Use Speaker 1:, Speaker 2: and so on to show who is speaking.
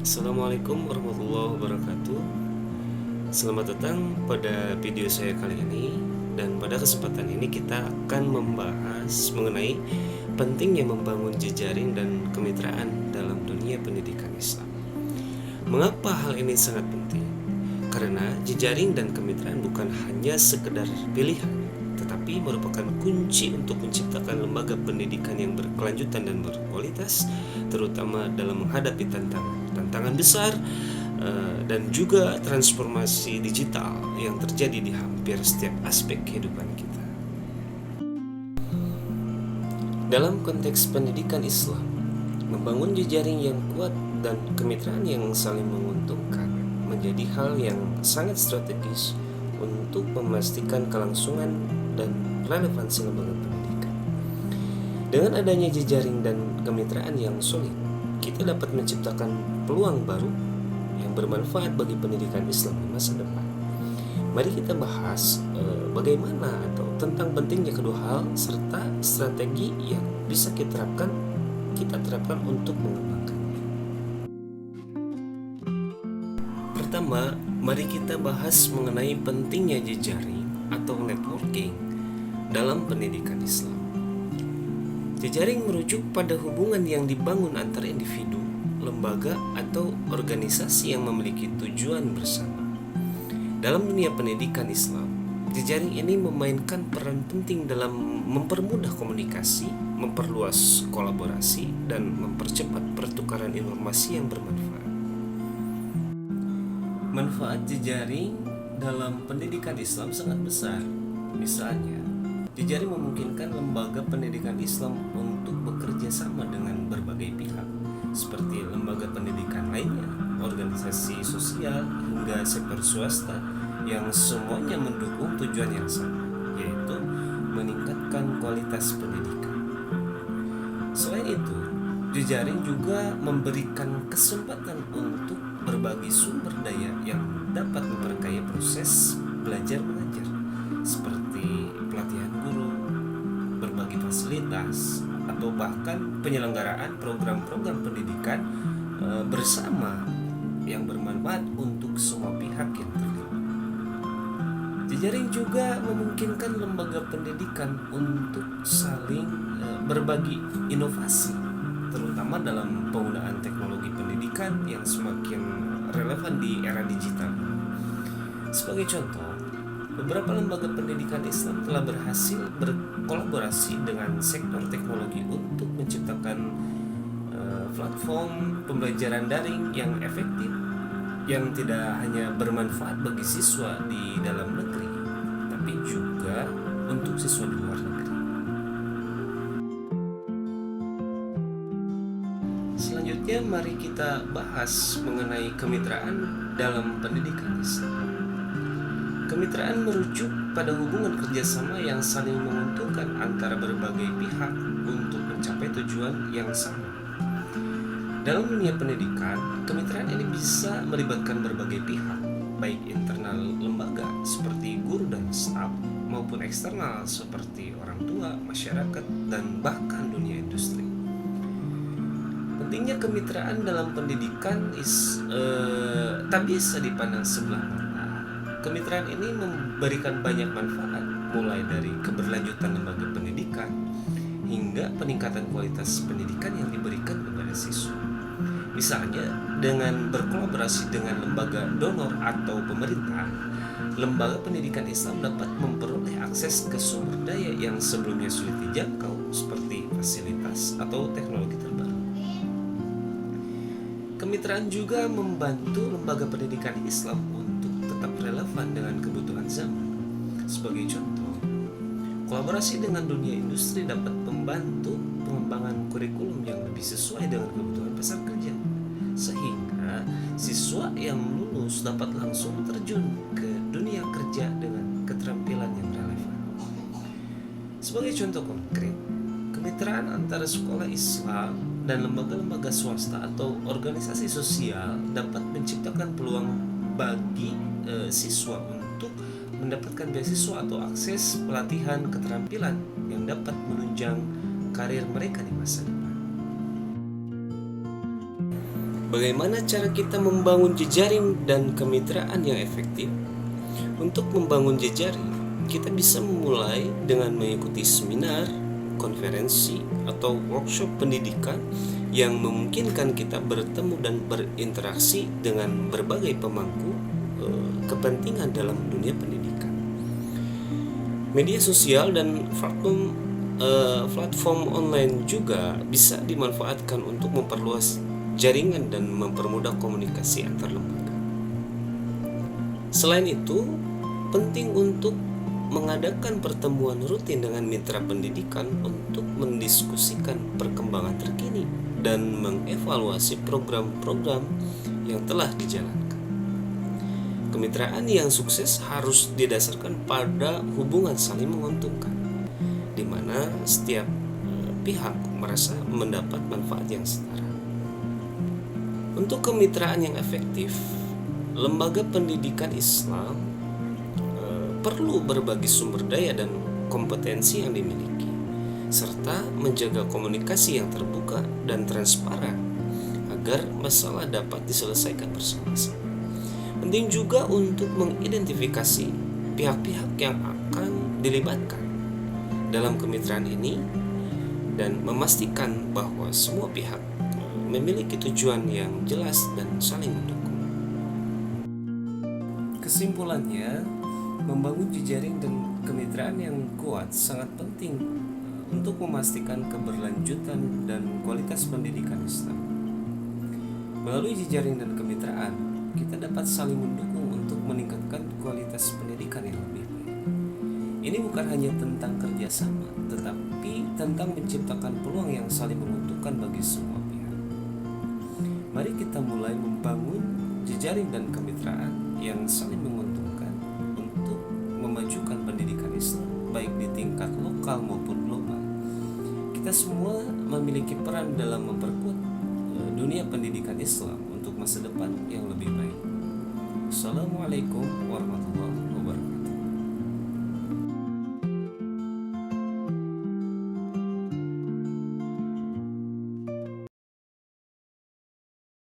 Speaker 1: Assalamualaikum warahmatullahi wabarakatuh. Selamat datang pada video saya kali ini. Dan pada kesempatan ini kita akan membahas mengenai pentingnya membangun jejaring dan kemitraan dalam dunia pendidikan Islam. Mengapa hal ini sangat penting? Karena jejaring dan kemitraan bukan hanya sekedar pilihan, tetapi merupakan kunci untuk menciptakan lembaga pendidikan yang berkelanjutan dan berkualitas, terutama dalam menghadapi tantangan besar dan juga transformasi digital yang terjadi di hampir setiap aspek kehidupan kita. Dalam konteks pendidikan Islam, membangun jejaring yang kuat dan kemitraan yang saling menguntungkan menjadi hal yang sangat strategis untuk memastikan kelangsungan dan relevansi lembaga pendidikan. Dengan adanya jejaring dan kemitraan yang solid, kita dapat menciptakan peluang baru yang bermanfaat bagi pendidikan Islam di masa depan. Mari kita bahas bagaimana atau tentang pentingnya kedua hal serta strategi yang bisa kita terapkan untuk mengembangkannya. Pertama, mari kita bahas mengenai pentingnya jejaring atau networking dalam pendidikan Islam. Jejaring merujuk pada hubungan yang dibangun antar individu, lembaga, atau organisasi yang memiliki tujuan bersama. Dalam dunia pendidikan Islam, jejaring ini memainkan peran penting dalam mempermudah komunikasi, memperluas kolaborasi, dan mempercepat pertukaran informasi yang bermanfaat. Manfaat jejaring dalam pendidikan Islam sangat besar. Misalnya, jejaring memungkinkan lembaga pendidikan Islam untuk bekerja sama dengan berbagai pihak, seperti lembaga pendidikan lainnya, organisasi sosial, hingga sektor swasta yang semuanya mendukung tujuan yang sama, yaitu meningkatkan kualitas pendidikan. Selain itu, jejaring juga memberikan kesempatan untuk berbagi sumber daya yang dapat memperkaya proses belajar mengajar, seperti pelatihan guru, berbagi fasilitas, atau bahkan penyelenggaraan program-program pendidikan bersama yang bermanfaat untuk semua pihak yang terlibat. Jejaring juga memungkinkan lembaga pendidikan untuk saling berbagi inovasi, terutama dalam penggunaan teknologi pendidikan yang semakin relevan di era digital. Sebagai contoh, beberapa lembaga pendidikan Islam telah berhasil berkolaborasi dengan sektor teknologi untuk menciptakan platform pembelajaran daring yang efektif, yang tidak hanya bermanfaat bagi siswa di dalam negeri, tapi juga untuk siswa di luar negeri. Selanjutnya, mari kita bahas mengenai kemitraan dalam pendidikan Islam. Kemitraan merujuk pada hubungan kerjasama yang saling menguntungkan antara berbagai pihak untuk mencapai tujuan yang sama. Dalam dunia pendidikan, kemitraan ini bisa melibatkan berbagai pihak, baik internal lembaga seperti guru dan staf, maupun eksternal seperti orang tua, masyarakat, dan bahkan dunia industri. Pentingnya kemitraan dalam pendidikan tak bisa dipandang sebelah mata. Kemitraan ini memberikan banyak manfaat, mulai dari keberlanjutan lembaga pendidikan hingga peningkatan kualitas pendidikan yang diberikan kepada siswa. Misalnya, dengan berkolaborasi dengan lembaga donor atau pemerintah, lembaga pendidikan Islam dapat memperoleh akses ke sumber daya yang sebelumnya sulit dijangkau, seperti fasilitas atau teknologi terbaru. Kemitraan juga membantu lembaga pendidikan Islam untuk tetap relevan dengan kebutuhan zaman. Sebagai contoh, kolaborasi dengan dunia industri dapat membantu pengembangan kurikulum yang lebih sesuai dengan kebutuhan pasar kerja, sehingga siswa yang lulus dapat langsung terjun ke dunia kerja dengan keterampilan yang relevan. Sebagai contoh konkret, kemitraan antara sekolah Islam dan lembaga-lembaga swasta atau organisasi sosial dapat menciptakan peluang bagi siswa untuk mendapatkan beasiswa atau akses pelatihan keterampilan yang dapat menunjang karir mereka di masa depan. Bagaimana cara kita membangun jejaring dan kemitraan yang efektif? Untuk membangun jejaring, kita bisa memulai dengan mengikuti seminar, konferensi, atau workshop pendidikan yang memungkinkan kita bertemu dan berinteraksi dengan berbagai pemangku kepentingan dalam dunia pendidikan. Media sosial dan platform online juga bisa dimanfaatkan untuk memperluas jaringan dan mempermudah komunikasi antar lembaga. Selain itu, penting untuk mengadakan pertemuan rutin dengan mitra pendidikan untuk mendiskusikan perkembangan terkini dan mengevaluasi program-program yang telah dijalankan. Kemitraan yang sukses harus didasarkan pada hubungan saling menguntungkan, di mana setiap pihak merasa mendapat manfaat yang setara. Untuk kemitraan yang efektif, lembaga pendidikan Islam perlu berbagi sumber daya dan kompetensi yang dimiliki, serta menjaga komunikasi yang terbuka dan transparan agar masalah dapat diselesaikan bersama-sama. Penting juga untuk mengidentifikasi pihak-pihak yang akan dilibatkan dalam kemitraan ini dan memastikan bahwa semua pihak memiliki tujuan yang jelas dan saling mendukung. Kesimpulannya, membangun jejaring dan kemitraan yang kuat sangat penting untuk memastikan keberlanjutan dan kualitas pendidikan Islam. Melalui jejaring dan kemitraan, kita dapat saling mendukung untuk meningkatkan kualitas pendidikan yang lebih baik. Ini bukan hanya tentang kerjasama, tetapi tentang menciptakan peluang yang saling menguntungkan bagi semua pihak. Mari kita mulai membangun jejaring dan kemitraan yang saling menguntungkan untuk memajukan pendidikan Islam baik di tingkat lokal maupun global. Kita semua memiliki peran dalam memperkuat dunia pendidikan Islam untuk masa depan yang lebih baik. Assalamualaikum warahmatullahi wabarakatuh.